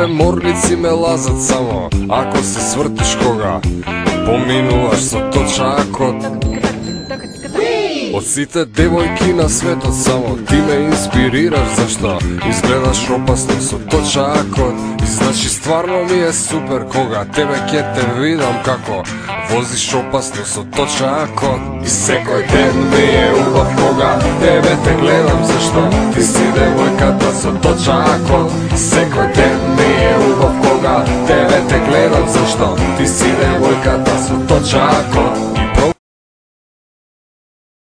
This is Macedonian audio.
Твоје морници ме лазат само ако се свртиш кога поминуваш со точакот. Од сите девојки на светот само ти ме инспирираш, зашто изгледаш опасно со точакот. И значи стварно ми е супер кога тебе ќе те видам како возиш опасно со точакот. И секој ден ми е убав кога тебе те гледам, зашто ти си девојката со точакот. Секој ден ми е убав кога тебе те гледам, зашто ти си девојката со точакот.